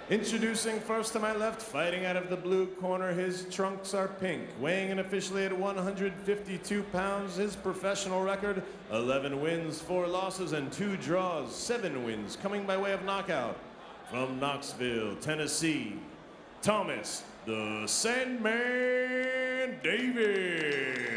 Introducing first to my left, fighting out of the blue corner, his trunks are pink. Weighing in officially at 152 pounds, his professional record, 11 wins, 4 losses, and 2 draws, 7 wins, coming by way of knockout. From Knoxville, Tennessee, Thomas the Sandman Davis.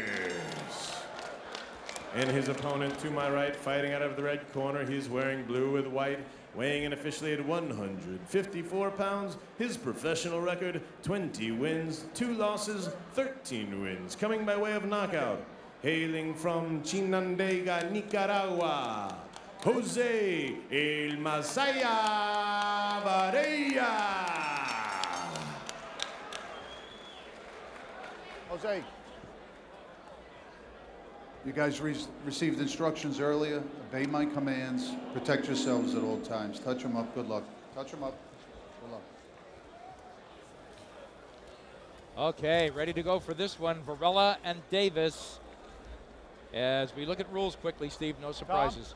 And his opponent to my right, fighting out of the red corner, he's wearing blue with white. Weighing in officially at 154 pounds, his professional record, 20 wins, 2 losses, 13 wins, coming by way of knockout. Hailing from Chinandega, Nicaragua, Jose El Masaya Varela. Jose. You guys received instructions earlier. Obey my commands. Protect yourselves at all times. Touch them up. Good luck. Touch them up. Good luck. Okay, ready to go for this one. Varela and Davis. As we look at rules quickly, Steve, no surprises.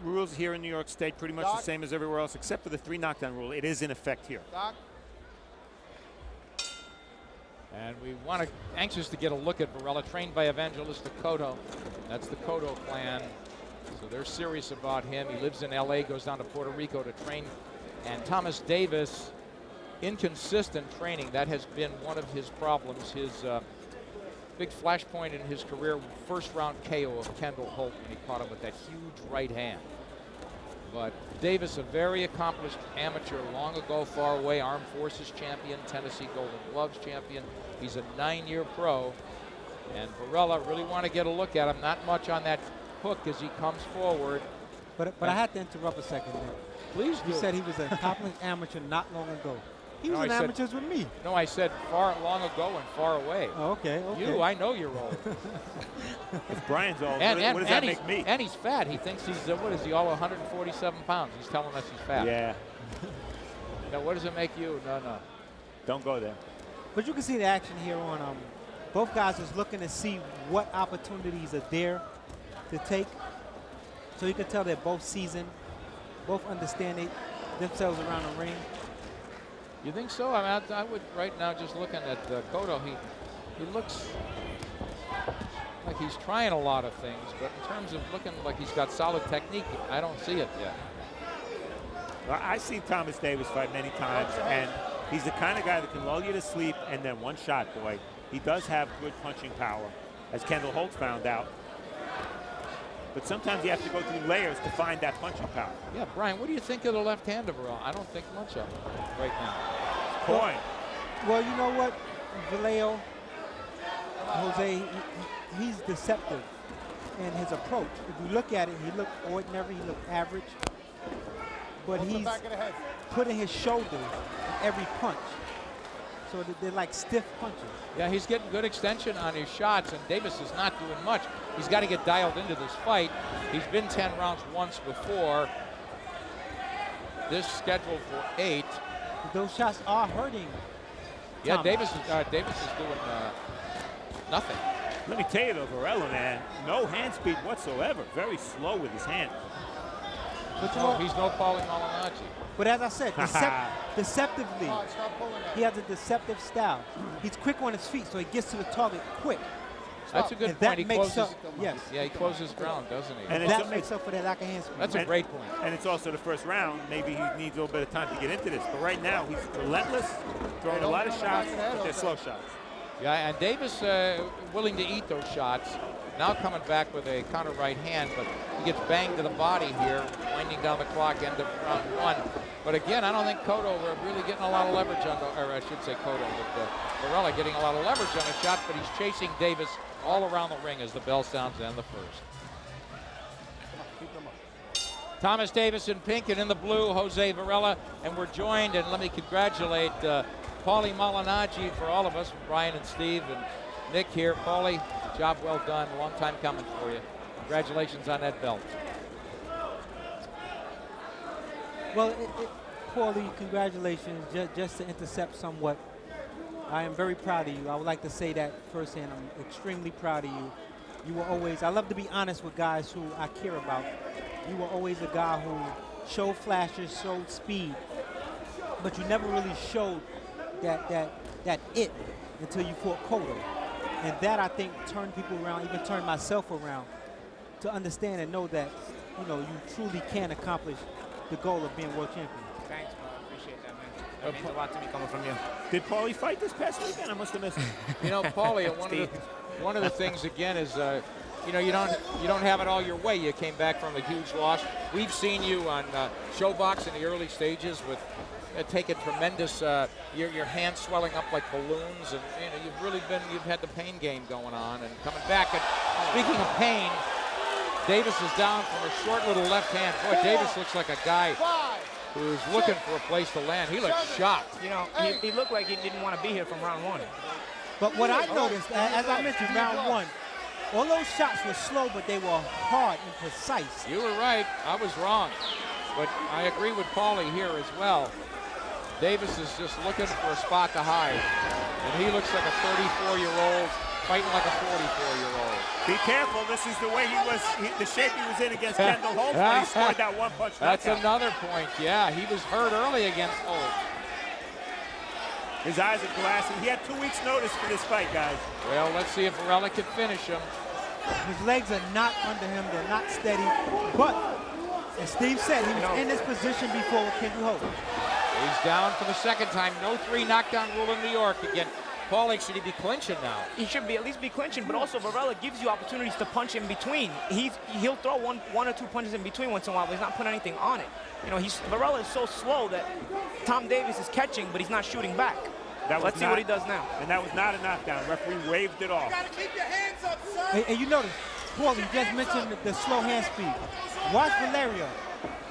Rules here in New York State pretty much the same as everywhere else, except for the 3 knockdown rule. It is in effect here. And we want to, anxious to get a look at Varela, trained by Evangelista Cotto. That's the Cotto clan. So they're serious about him. He lives in LA, goes down to Puerto Rico to train. And Thomas Davis, inconsistent training. That has been one of his problems. His big flashpoint in his career, first round KO of Kendall Holt when he caught him with that huge right hand. But Davis, a very accomplished amateur, long ago, far away, Armed Forces champion, Tennessee Golden Gloves champion. He's a 9-year pro. And Varela, really want to get a look at him. Not much on that hook as he comes forward. But I had to interrupt a second there. Please do. You said he was an accomplished amateur not long ago. He was in amateurs with me. No, I said far long ago and far away. Oh, okay. You, I know you're old. If Brian's old, and what does that make me? And he's fat. He thinks he's, what is he, all 147 pounds. He's telling us he's fat. Yeah. Now, what does it make you? No. Don't go there. But you can see the action here on both guys is looking to see what opportunities are there to take. So you can tell they're both seasoned, both understand themselves around the ring. You think so? I mean, I would right now, just looking at Cotto, he looks like he's trying a lot of things, but in terms of looking like he's got solid technique, I don't see it yet. Well, I've seen Thomas Davis fight many times, and he's the kind of guy that can lull you to sleep and then one shot, boy. He does have good punching power, as Kendall Holt found out. But sometimes you have to go through layers to find that punching power. Yeah, Brian, what do you think of the left hand of Varela? I don't think much of it right now. Coin. Well, you know what, Vallejo, Jose, he's deceptive in his approach. If you look at it, he looked ordinary, he looked average, but he's putting his shoulders in every punch. So they're like stiff punches. Yeah, he's getting good extension on his shots, and Davis is not doing much. He's got to get dialed into this fight. He's been 10 rounds once before. This scheduled for 8. Those shots are hurting. Yeah, Thomas. Davis is doing nothing. Let me tell you though, Varela, man, no hand speed whatsoever. Very slow with his hand. But he's no Paulie Malignaggi. But as I said, deceptively, he has a deceptive style. He's quick on his feet, so he gets to the target quick. That's a good and point. That He makes closes, up, yes. Yeah, he closes ground, doesn't he? And that makes up for that lack of hand speed. That's a great point. And it's also the first round. Maybe he needs a little bit of time to get into this. But right now, he's relentless, throwing a lot of shots, but they're slow shots. Yeah, and Davis willing to eat those shots. Now coming back with a counter right hand, but he gets banged to the body here, winding down the clock, end of round 1. But again, I don't think Cotto really getting a lot of leverage on the, or I should say Cotto, but Varela getting a lot of leverage on the shot, but he's chasing Davis all around the ring as the bell sounds and the first. Thomas Davis in pink and in the blue, Jose Varela, and we're joined, and let me congratulate Paulie Malignaggi for all of us, Brian and Steve and Nick here. Paulie, job well done, a long time coming for you. Congratulations on that belt. Well, Paulie, congratulations, just to intercept somewhat. I am very proud of you. I would like to say that firsthand. I'm extremely proud of you. You were always, I love to be honest with guys who I care about. You were always a guy who showed flashes, showed speed, but you never really showed that it until you fought Cotto. And that, I think, turned people around, even turned myself around, to understand and know that, you know, you truly can accomplish the goal of being world champion. Thanks, bro. I appreciate that, man. That means a lot to me coming from you. Did Paulie fight this past weekend? I must have missed it. You know, Paulie, one of the things again is, you know, you don't have it all your way. You came back from a huge loss. We've seen you on Showbox in the early stages with taking tremendous, your hands swelling up like balloons, and you know you've had the pain game going on, and coming back. And speaking of pain, Davis is down from a short little left hand. Boy, Davis looks like a guy who's looking for a place to land. He looks shocked. You know, he looked like he didn't want to be here from round 1. But what I noticed, as I mentioned, round 1, all those shots were slow, but they were hard and precise. You were right. I was wrong. But I agree with Paulie here as well. Davis is just looking for a spot to hide. And he looks like a 34-year-old fighting like a 44-year-old. Be careful. This is the way the shape he was in against Kendall Holtz when he scored that one-punch knockout. That's another point. Yeah, he was hurt early against Holtz. His eyes are glassy. He had 2 weeks' notice for this fight, guys. Well, let's see if Varela can finish him. His legs are not under him. They're not steady. But, as Steve said, he was in this position before with Kendall Holtz. He's down for the second time. No 3 knockdown rule in New York again. Paulie, should he be clinching now? He should be at least be clinching, but also Varela gives you opportunities to punch in between. He'll throw one or two punches in between once in a while, but he's not putting anything on it. You know, Varela is so slow that Tom Davis is catching, but he's not shooting back. Let's see what he does now. And that was not a knockdown. Referee waved it off. You gotta keep your hands up, son. And you notice, Paul, you just mentioned the slow hand speed. Watch Valerio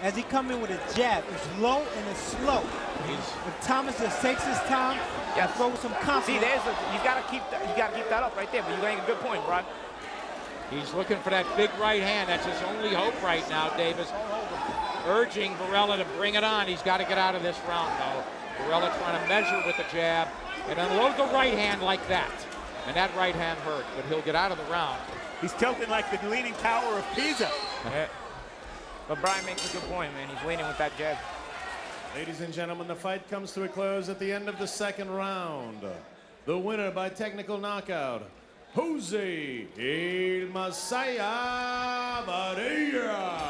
as he come in with a jab. It's low and it's slow. If Thomas just takes his time and throws some confidence. See, you gotta keep that up right there. But you got a good point, Brock. He's looking for that big right hand. That's his only hope right now, Davis. Urging Varela to bring it on. He's got to get out of this round, though. Varela trying to measure with the jab and unload the right hand like that. And that right hand hurt, but he'll get out of the round. He's tilting like the Leaning Tower of Pisa. Yeah. But Brian makes a good point, man. He's leaning with that jab. Ladies and gentlemen, the fight comes to a close at the end of the second round. The winner by technical knockout, Jose El Masaya Varela.